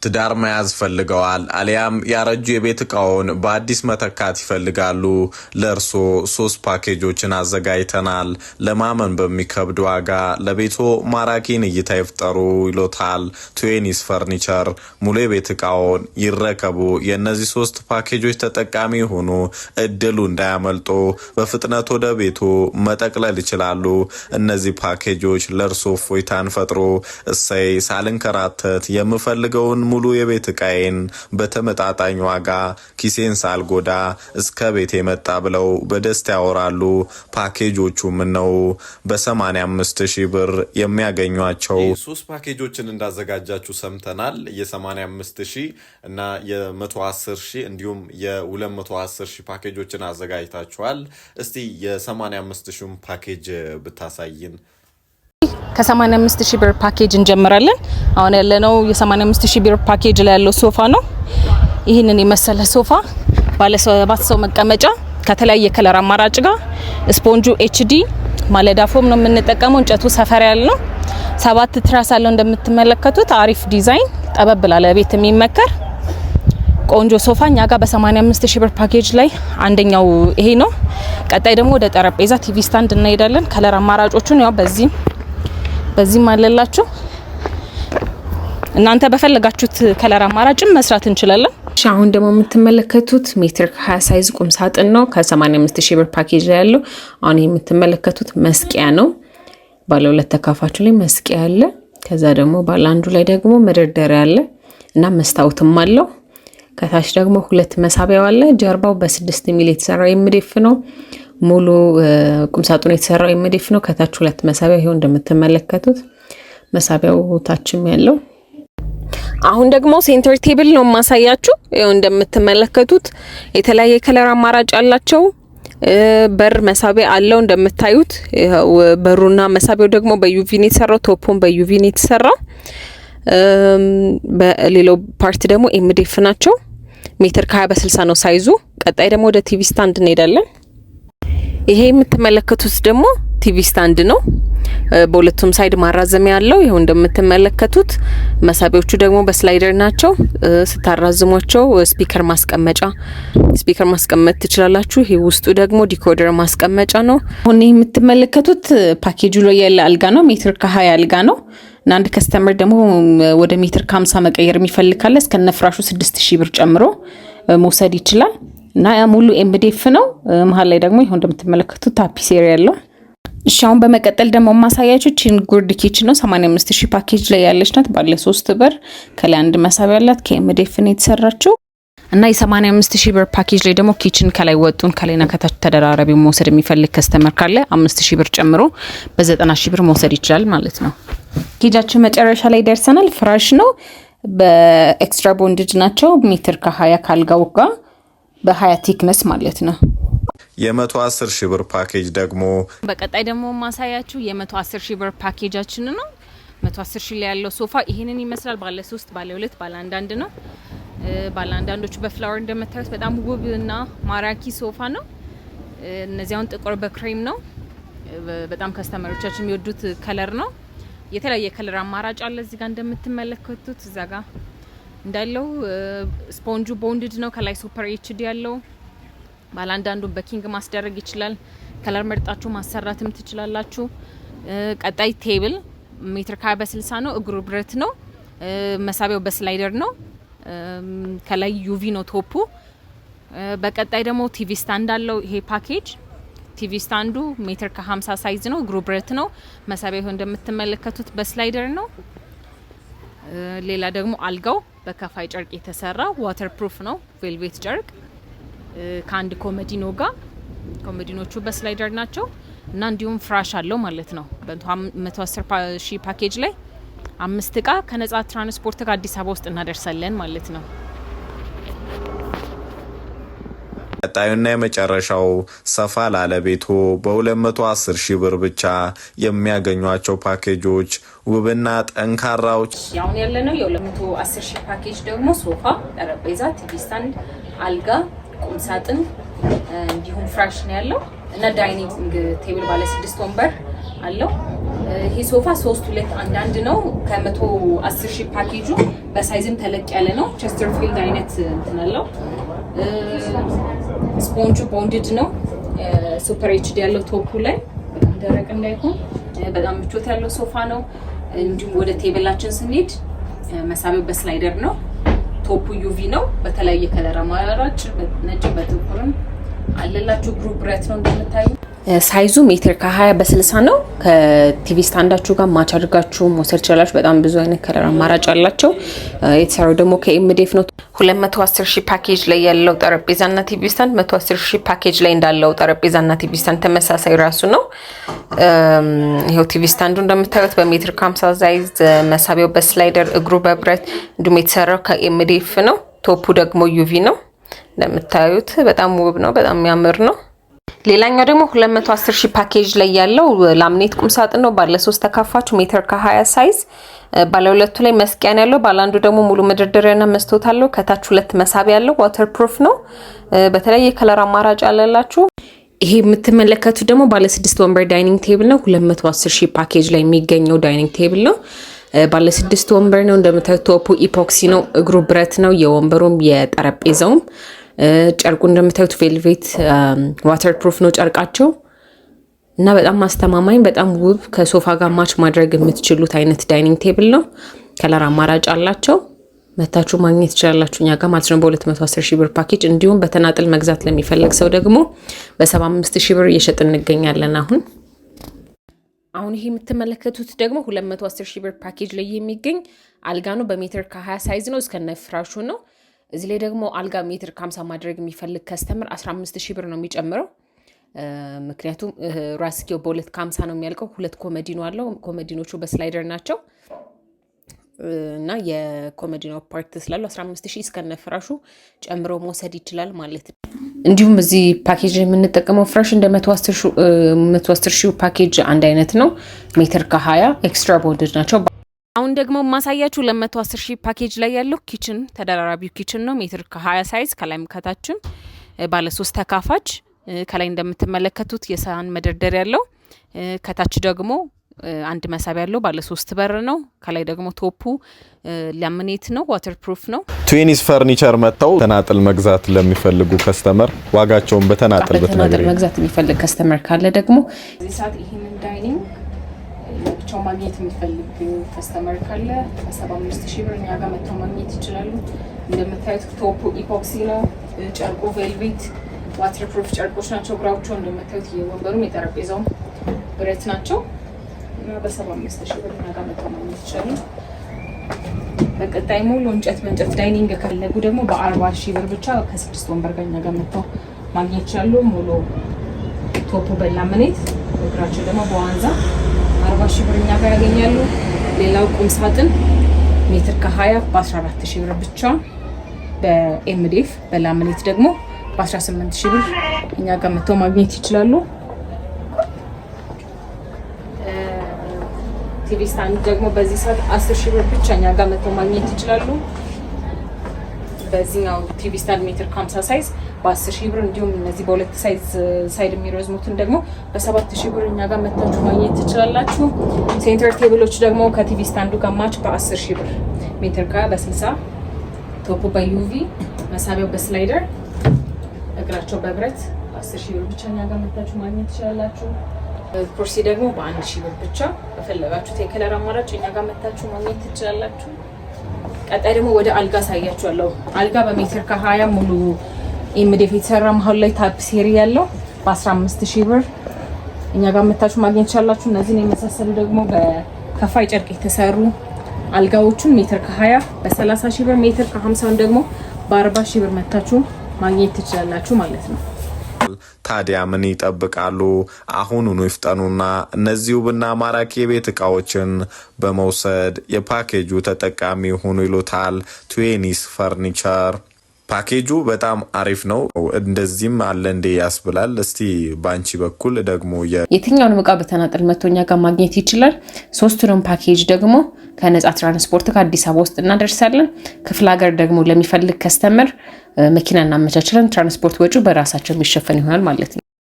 ትዳር መያዝ ፈልገዋል አሊያም ያረጁ የቤት እቃውን በአዲስ መተካት ይፈልጋሉ ለርሶ 3 ፓኬጆችን አዘጋጅተናል ለማመን በሚከብድ ዋጋ ለቤቶ ማራኪን እይታ ይፍጠሩ ይሎታል ትዌኒስ ፈርኒቸር ሙሉ የቤት እቃውን ይረከቡ የነዚህ 3 ፓኬጆች ተጠቃሚ ሆኖ እድሉ እንዳያመልጦ በፍጥነት ወደ ቤቱ መጠቅለል ይችላሉ እነዚህ ፓኬጆች ለርሶ ፎይታን ፈጥሮ እሰይ ሳልንከራተት የምፈልገውን ሙሉ የቤት እቃዬን በተመጣጣኝ ዋጋ ኪሴን ሳልጎዳ እስከ ቤት የመጣ ብለው በደስታ ያወራሉ ፓኬጆቹም ነው በ85000 ብር የሚያገኙአቸው 3 ፓኬጆችን እንዳዘጋጃችሁ ሰምተናል የ85000 እና የ110000 እንዲሁም የ210000 ፓኬጆችን አዘጋጅታችኋል እስቲ የ85000 ፓኬጅ ብታሳይን ከ85000 ብር ፓኬጅ እንጀምራለን አሁን ያለነው የ85000 ብር ፓኬጅ ላይ ያለው ሶፋ ነው ይሄንን የመሰለ ሶፋ ባለ 7 ሰው መቀመጫ ከተለያየ ከለር አማራጭ ጋር ስፖንጁ ኤችዲ ማለዳ ፎም ነው የምንጠቀመው እንጨቱ ሰፈር ያለ ነው 7 ትራስ አለው እንደምትመለከቱት አሪፍ ዲዛይን ጠበብ ላለ ቤት የሚመከር ቆንጆ ሶፋ እኛ ጋር በ85000 ብር ፓኬጅ ላይ አንደኛው ይሄ ነው ቀጣይ ደግሞ ወደ ጠረጴዛ ቲቪ ስታንድ እንሄዳለን ከለር አማራጮቹን ያው በዚህ ማለላችሁ እናንተ በፈለጋችሁት ከለር አማራጭም መስራት እንችላለን አሁን ደግሞ የምትመለከቱት ሜትር 20 ሳይዝ ቁም ሳጥን ነው ከ85000 ብር ፓኬጅ ላይ ያለው አሁን የምትመለከቱት መስቂያ ነው ባለ 2 ተካፋቹ ላይ መስቂያ አለ ከዛ ደግሞ ባለ አንዱ ላይ ደግሞ መደርደሪያ አለ እና መስታወትም አለው ከታች ደግሞ 2 መሳቢያው አለ ጀርባው በ6 ሚሊ የተሰራው ኤምዲኤፍ ነው ሙሉ ቁም ሳጥኑ የተሰራው ኤምዲኤፍ ነው ከታች 2 መሳቢያ ይሄው እንደምትመለከቱት መሳቢያው ታችም ያለው አሁን ደግሞ ሴንተር ቴብል ነው ማሳያችሁ ይሄው እንደምትመለከቱት የተለያየ ከለር አማራጭ አላቸው በር መሳቢያ አለው እንደምታዩት በሩና መሳቢያው ደግሞ በዩቪ ነው የተሰራው ቶፖን በዩቪ ነው የተሰራው በሌላው ፓርት ደግሞ ኤምዲኤፍ ናቸው ሜትር 20 በ60 ነው ሳይዙ ቀጣይ ደግሞ ወደ ቲቪ ስታንድ እንሄዳለን ይሄ የምትመለከቱት ደግሞ ቲቪ ስታንድ ነው በሁለቱም ሳይድ ማራዘሚያ ያለው ይሄው እንደምትመለከቱት መሳቢያዎቹ ደግሞ በስላይደር ናቸው ስታራዝሟቸው ስፒከር ማስቀመጥ ትችላላችሁ ይሄ ውስጡ ደግሞ ዲኮደር ማስቀመጫ ነው አሁን የምትመለከቱት ፓኬጁ ላይ ያለ አልጋ ነው ሜትር 20 አልጋ ነው እና አንድ ከስተመር ደግሞ ወደ ሜትር 50 መቀየር የሚፈልግ ካለ እስከነ ፍራሹ 6000 ብር ጨምሮ መውሰድ ይችላል እና ሙሉ ኤምዲኤፍ ነው መሃል ላይ ደግሞ ይሄው እንደምትመለከቱት ታፒሴሪ ያለው እሻውን በመቀጠል ደግሞ ማሳያችሁ ቺን ጉርድ ኪችን ነው 85000 ፓኬጅ ላይ ያለች ናት ባለ 3 በር ከላይ አንድ መሳቢያ ያላት ከኤምዲኤፍ ነው የተሰራችው እና የ85000 ብር ፓኬጅ ላይ ደግሞ ኪችን ከላይ ወጡን ከላይና ከታች ተደራራቢው መውሰድ የሚፈልግ ከስተመር ካለ 5000 ብር ጨምሮ በ90000 ብር መውሰድ ይችላል ማለት ነው ኪጃችን መጨረሻ ላይ ደርሰናል ፍራሽ ነው በኤክስትራ ቦንድድ ናቸው ሜትር ከ20 ካልጋው ጋር በ20 ቲክነስ ማለት ነው የ110000 ብር ፓኬጅ ደግሞ በቀጣይ ደግሞ ማሳያችሁ የ110000 ብር ፓኬጃችን ነው 110000 ላይ ያለው ሶፋ ይሄንን ይመስላል ባለ 3 ባለ 2 ባለ አንድ ነው ባለ አንዳንዶቹ በፍላወር እንደምታዩት በጣም ውብና ማራኪ ሶፋ ነው እነዚያውን ጥቁር በክሬም ነው በጣም ከስተመሮቻችን የሚወዱት ከለር ነው የተለያየ ከለር አማራጭ አለ እዚህ ጋር እንደምትመለከቱት እዛ ጋር እንዳለው ስፖንጁ ቦንድድ ነው ከላይ ሱፐር ኤችዲ ያለው ባላንዳንዱ በኪንግ ማስደረግ ይችላል ከለር መርጣችሁ ማሰራትም ትችላላችሁ ቀጣይ ቴብል ሜትር 20 በ60 ነው እግሩ ብረት ነው መሳቢያው በስላይደር ነው ከላይ ዩቪ ነው ቶፑ በቀጣይ ደግሞ ቲቪ ስታንድ አለው ይሄ ፓኬጅ ቲቪ ስታንዱ ሜትር ከ50 ሳይዝ ነው እግሩ ብረት ነው መሳቢያው እንደምትመለከቱት በስላይደር ነው ሌላ ደግሞ አልጋው በከፋይ ጨርቅ የተሰራ ዋተር ፕሩፍ ነው ቬልቬት ጨርቅ ካንድ ኮሜዲኖ ጋር ኮሜዲኖቹ በስላይደር ናቸው እና እንዲሁም ፍራሽ አለው ማለት ነው በ110,000 ፓኬጅ ላይ 5 እቃ ከነጻ ትራንስፖርት ጋር አዲስ አበባ ውስጥ እናደርሳለን ማለት ነው ቀጣዩና የመጨረሻው ሰፋ ላለ ቤቶ በ210,000 ብር ብቻ የሚያገኙአቸው ፓኬጆች ውብና ጠንካራዎች ያውን ያለነው የ210,000 ፓኬጅ ደግሞ ሶፋ ጠረጴዛ ቲቪ ስታንድ አልጋ ቁም ሳጥን እንዲሁም ፍራሽ ነው ያለው እና ዳይኒንግ ቴብል ባለ 6 ወንበር አለው ይሄ ሶፋ 3-2-1 ነው። ከ110 ሺህ ፓኬጁ በሳይዝም ተለቅ ያለ ነው። ቸስተርፊልድ አይነት እንትን አለው። ስፖንጁ ቦንድድ ነው። ሱፐር ኤችዲ ያለው ቶፑ ላይ በጣም ደረቅ እንዳይሆን በጣም ምቾት ያለው ሶፋ ነው። እንዲሁም ወደ ቴብላችን ስንሄድ መሳቢያው በስላይደር ነው። ቶፑ ዩቪ ነው። በተለያየ ከለር አማራጭ ነጭ በጥቁርም አለላችሁ። ግሩፕ ብረት ነው እንደምታዩ። ሳይዙ ሜትር ከ20 በ60 ነው። ከቲቪ ስታንዳችሁ ጋር ማች አድርጋችሁ መውሰድ ትችላላችሁ። በጣም ብዙ አይነት ከለር አማራጭ አላቸው። የተሰራው ደግሞ ከኤምዲኤፍ ነው። 210 ሺህ ፓኬጅ ላይ ያለው ጠረጴዛና ቲቪ ስታንድ 110 ሺህ ፓኬጅ ላይ እንዳለው ጠረጴዛና ቲቪ ስታንድ ተመሳሳይ ራሱ ነው። ይሄው ቲቪ ስታንዱ እንደምታዩት በሜትር ከ50 ሳይዝ፣ መሳቢያው በስላይደር፣ እግሩ በብረት እንዲሁም የተሰራው ከኤምዲኤፍ ነው። ቶፑ ደግሞ ዩቪ ነው። እንደምታዩት በጣም ውብ ነው። በጣም የሚያምር ነው። ሌላኛው ደግሞ 210 ሺህ ፓኬጅ ላይ ያለው ላምኔት ቁም ሳጥን ነው። ባለ 3 ተካፋች ሜትር ከ20 ሳይዝ፣ ባለ ሁለቱ ላይ መስቂያን ያለው፣ ባለ አንዱ ደግሞ ሙሉ መደርደሪያና መስታወት አለው። ከታች 2 መሳቢያ ያለው ዋተር ፕሩፍ ነው። በተለያየ ከለር አማራጭ አለላችሁ። ይሄ የምትመለከቱት ደግሞ ባለ 6 ወንበር ዳይኒንግ ቴብል ነው። 210 ሺህ ፓኬጅ ላይ የሚገኘው ዳይኒንግ ቴብል ነው። ባለ 6 ወንበር ነው። እንደምታዩት ቶፑ ኢፖክሲ ነው። እግሩ ብረት ነው። የወንበሩም የጠረጴዛውም ጨርቁ እንደምታዩት ቬልቬት ዋተር ፕሩፍ ነው ጨርቃቸው እና በጣም አስተማማኝ በጣም ውብ ከሶፋ ጋር ማች ማድረግ የምትችሉት አይነት ዳይኒንግ ቴብል ነው። ከለር አማራጭ አላቸው። መታችሁ ማግኘት ትችላላችሁ እኛ ጋር ማለት ነው በ210 ሺህ ብር ፓኬጅ። እንዲሁም በተናጥል መግዛት ለሚፈልግ ሰው ደግሞ በ75 ሺህ ብር እየሸጥ እንገኛለን። አሁን ይሄ የምትመለከቱት ደግሞ 210 ሺህ ብር ፓኬጅ ላይ የሚገኝ አልጋ ነው። በሜትር ከ20 ሳይዝ ነው እስከነ ፍራሹ ነው። እዚህ ላይ ደግሞ አልጋ ሜትር ከ50 ማድረግ የሚፈልግ ከስተመር 15 ሺህ ብር ነው የሚጨምረው። ምክንያቱም ራስጌው በ250 ነው የሚያልቀው። 2 ኮመዲኖ አለው። ኮመዲኖቹ በስላይደር ናቸው እና የኮመዲኖ ፓርት ስላለው 15 ሺህ እስከነ ፍራሹ ጨምሮ መውሰድ ይችላል ማለት ነው። እንዲሁም እዚህ ፓኬጅ የምንጠቀመው ፍራሽ እንደ 110 ሺህ ፓኬጅ አንድ አይነት ነው። ሜትር ከ20 ኤክስትራ ቦንድድ ናቸው። አሁን ደግሞ ማሳያችሁ 210 ሺህ ፓኬጅ ላይ ያለው ኪችን ተደራራቢው ኪችን ነው። ሜትር ከ20 ሳይዝ ከላይም ከታችም ባለ 3 ተካፋች። ከላይ እንደምትመለከቱት የሳህን መደርደሪያ ያለው፣ ከታች ደግሞ አንድ መሳቢያ ያለው ባለ 3 በር ነው። ከላይ ደግሞ ቶፑ ላሚኔት ነው፣ ዋተር ፕሩፍ ነው። ትዊኒስ ፈርኒቸር መጥተው ተናጥል መግዛት ለሚፈልጉ ከስተመር ዋጋቸውን በተናጥል መግዛት የሚፈልግ ከስተመር ካለ ደግሞ እዚህ ሰዓት ይሄንን ዳይኒንግ ብቻው ማግኘት የሚፈልግ ከስተመር ካለ 75 ሺህ ብር እኛ ጋር መጥተው ማግኘት ይችላሉ። እንደምታዩት ቶፑ ኢፖክሲ ነው። ጨርቁ ቬልቬት ዋተር ፕሩፍ ጨርቆች ናቸው። ግራዎቹ እንደምታዩት የወንበሩም የጠረጴዛውም ብረት ናቸው እና በ75 ሺህ ብር እኛ ጋር መጥተው ማግኘት ይችላሉ። በቀጣይ ሙሉ እንጨት በእንጨት ዳይኒንግ ከፈለጉ ደግሞ በ40 ሺህ ብር ብቻ ከ6 ወንበር ጋር እኛ ጋር መጥተው ማግኘት ይችላሉ። ሙሉ ቶፑ በላምኔት እግራቸው ደግሞ በዋንዛ 40 ሺህ ብር እኛ ጋር ያገኛሉ። ሌላው ቁም ሳጥን ሜትር ከ20 በ14 ሺህ ብር ብቻ፣ በኤምዲኤፍ በላምኔት ደግሞ በ18 ሺህ ብር እኛ ጋር መጥተው ማግኘት ይችላሉ። ቲቪ ስታንድ ደግሞ በዚህ ሰዓት 10 ሺህ ብር ብቻ እኛ ጋር መጥተው ማግኘት ይችላሉ። በዚህኛው ቲቪ ስታንድ ሜትር ከ50 ሳይዝ በ10 ሺህ ብር፣ እንዲሁም እነዚህ በሁለት ሳይድ የሚረዝሙትን ደግሞ በ7 ሺህ ብር እኛ ጋር መታችሁ ማግኘት ትችላላችሁ። ሴንተር ቴብሎች ደግሞ ከቲቪ ስታንዱ ጋር ማች በ10 ሺህ ብር፣ ሜትር ከ በ60፣ ቶፑ በዩቪ መሳቢያው በስላይደር እግራቸው በብረት በ10 ሺህ ብር ብቻ እኛ ጋር መታችሁ ማግኘት ትችላላችሁ። ኩርሲ ደግሞ በ1 ሺህ ብር ብቻ በፈለጋችሁት የከለር አማራጭ እኛ ጋር መታችሁ ማግኘት ትችላላችሁ። ቀጣይ ደግሞ ወደ አልጋ ሳያችኋለሁ። አልጋ በሜትር ከ20 ሙሉ ኤምዲኤፍ የተሰራ መሀል ላይ ታፕ ሴሪ ያለው በ15 ሺህ ብር እኛ ጋር መታችሁ ማግኘት ትችላላችሁ። እነዚህን የመሳሰሉ ደግሞ በከፋይ ጨርቅ የተሰሩ አልጋዎቹን ሜትር ከ20 በ30 ሺህ ብር፣ ሜትር ከ50 ደግሞ በ40 ሺህ ብር መታችሁ ማግኘት ትችላላችሁ ማለት ነው። ታዲያ ምን ይጠብቃሉ? አሁኑኑ ይፍጠኑና እነዚህ ውብና ማራኪ የቤት እቃዎችን በመውሰድ የፓኬጁ ተጠቃሚ ሆኑ ይሉታል ትዊኒስ ፈርኒቸር። ፓኬጁ በጣም አሪፍ ነው። እንደዚህም አለ እንዴ ያስብላል። እስቲ ባንቺ በኩል ደግሞ የትኛውንም እቃ በተናጠል መቶኛ ጋር ማግኘት ይችላል። ሶስቱንም ፓኬጅ ደግሞ ከነጻ ትራንስፖርት ከአዲስ አበባ ውስጥ እናደርሳለን። ክፍለ ሀገር ደግሞ ለሚፈልግ ከስተመር መኪና እናመቻችለን። ትራንስፖርት ወጪው በራሳቸው የሚሸፈን ይሆናል ማለት ነው።